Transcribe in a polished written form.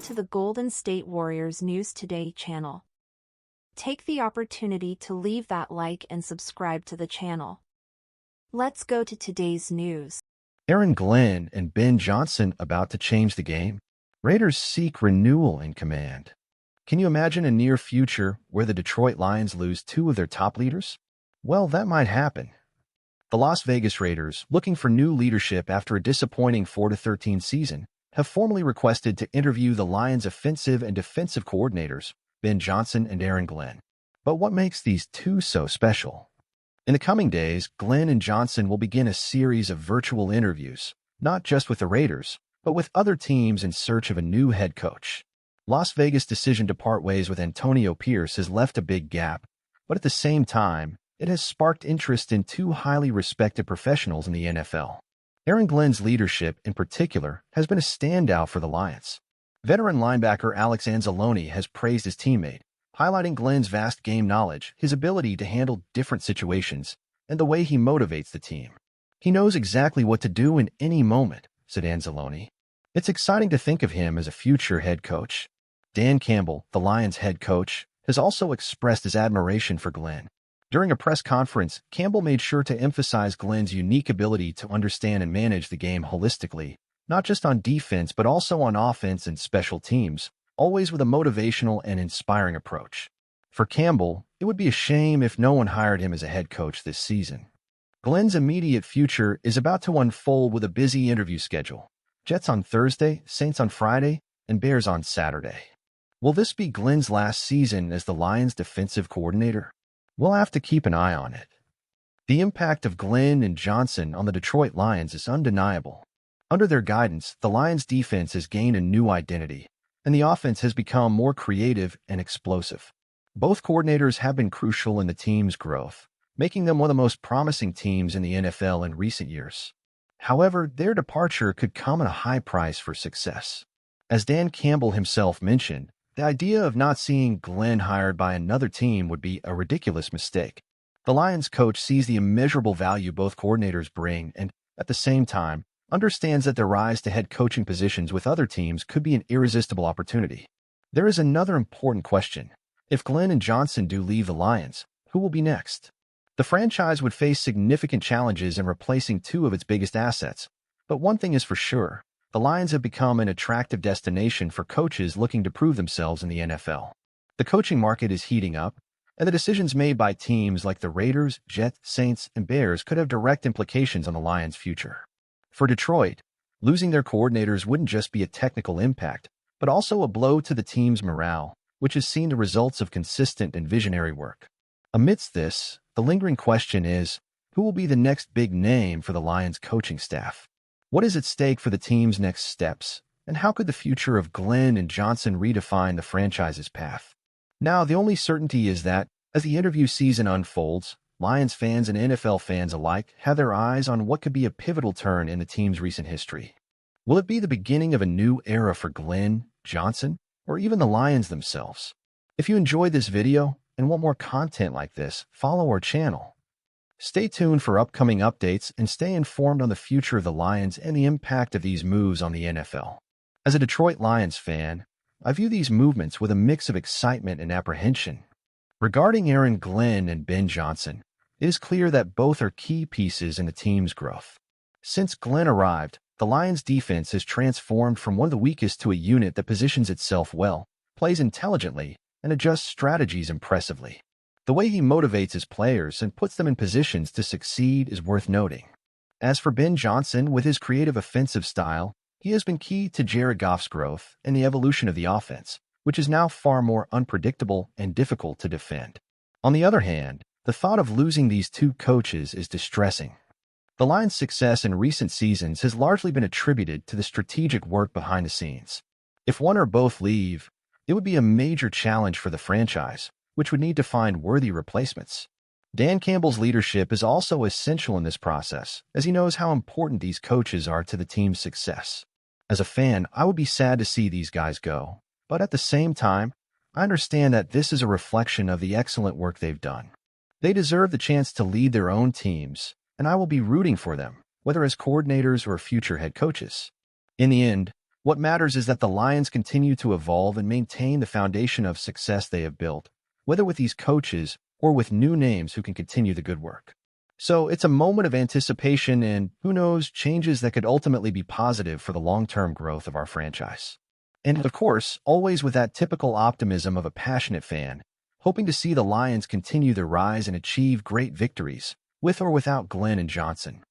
to the Golden State Warriors News Today channel. Take the opportunity to leave that like and subscribe to the channel. Let's go to today's news. Aaron Glenn and Ben Johnson about to change the game? Raiders seek renewal in command. Can you imagine a near future where the Detroit Lions lose two of their top leaders? Well, that might happen. The Las Vegas Raiders, looking for new leadership after a disappointing 4-13 season, have formally requested to interview the Lions' offensive and defensive coordinators, Ben Johnson and Aaron Glenn. But what makes these two so special? In the coming days, Glenn and Johnson will begin a series of virtual interviews, not just with the Raiders, but with other teams in search of a new head coach. Las Vegas' decision to part ways with Antonio Pierce has left a big gap, but at the same time, it has sparked interest in two highly respected professionals in the NFL. Aaron Glenn's leadership, in particular, has been a standout for the Lions. Veteran linebacker Alex Anzalone has praised his teammate, highlighting Glenn's vast game knowledge, his ability to handle different situations, and the way he motivates the team. "He knows exactly what to do in any moment," said Anzalone. "It's exciting to think of him as a future head coach." Dan Campbell, the Lions head coach, has also expressed his admiration for Glenn. During a press conference, Campbell made sure to emphasize Glenn's unique ability to understand and manage the game holistically, not just on defense but also on offense and special teams, always with a motivational and inspiring approach. For Campbell, it would be a shame if no one hired him as a head coach this season. Glenn's immediate future is about to unfold with a busy interview schedule. Jets on Thursday, Saints on Friday, and Bears on Saturday. Will this be Glenn's last season as the Lions' defensive coordinator? We'll have to keep an eye on it. The impact of Glenn and Johnson on the Detroit Lions is undeniable. Under their guidance, the Lions' defense has gained a new identity, and the offense has become more creative and explosive. Both coordinators have been crucial in the team's growth, making them one of the most promising teams in the NFL in recent years. However, their departure could come at a high price for success. As Dan Campbell himself mentioned, the idea of not seeing Glenn hired by another team would be a ridiculous mistake. The Lions coach sees the immeasurable value both coordinators bring and, at the same time, understands that their rise to head coaching positions with other teams could be an irresistible opportunity. There is another important question. If Glenn and Johnson do leave the Lions, who will be next? The franchise would face significant challenges in replacing two of its biggest assets. But one thing is for sure. The Lions have become an attractive destination for coaches looking to prove themselves in the NFL. The coaching market is heating up, and the decisions made by teams like the Raiders, Jets, Saints, and Bears could have direct implications on the Lions' future. For Detroit, losing their coordinators wouldn't just be a technical impact, but also a blow to the team's morale, which has seen the results of consistent and visionary work. Amidst this, the lingering question is, who will be the next big name for the Lions' coaching staff? What is at stake for the team's next steps, and how could the future of Glenn and Johnson redefine the franchise's path? Now, the only certainty is that, as the interview season unfolds, Lions fans and NFL fans alike have their eyes on what could be a pivotal turn in the team's recent history. Will it be the beginning of a new era for Glenn, Johnson, or even the Lions themselves? If you enjoyed this video and want more content like this, follow our channel. Stay tuned for upcoming updates and stay informed on the future of the Lions and the impact of these moves on the NFL. As a Detroit Lions fan, I view these movements with a mix of excitement and apprehension. Regarding Aaron Glenn and Ben Johnson, it is clear that both are key pieces in the team's growth. Since Glenn arrived, the Lions' defense has transformed from one of the weakest to a unit that positions itself well, plays intelligently, and adjusts strategies impressively. The way he motivates his players and puts them in positions to succeed is worth noting. As for Ben Johnson, with his creative offensive style, he has been key to Jared Goff's growth and the evolution of the offense, which is now far more unpredictable and difficult to defend. On the other hand, the thought of losing these two coaches is distressing. The Lions' success in recent seasons has largely been attributed to the strategic work behind the scenes. If one or both leave, it would be a major challenge for the franchise, which would need to find worthy replacements. Dan Campbell's leadership is also essential in this process, as he knows how important these coaches are to the team's success. As a fan, I would be sad to see these guys go, but at the same time, I understand that this is a reflection of the excellent work they've done. They deserve the chance to lead their own teams, and I will be rooting for them, whether as coordinators or future head coaches. In the end, What matters is that the Lions continue to evolve and maintain the foundation of success they have built, whether with these coaches or with new names who can continue the good work. So it's a moment of anticipation and, who knows, changes that could ultimately be positive for the long-term growth of our franchise. And of course, always with that typical optimism of a passionate fan, hoping to see the Lions continue their rise and achieve great victories, with or without Glenn and Johnson.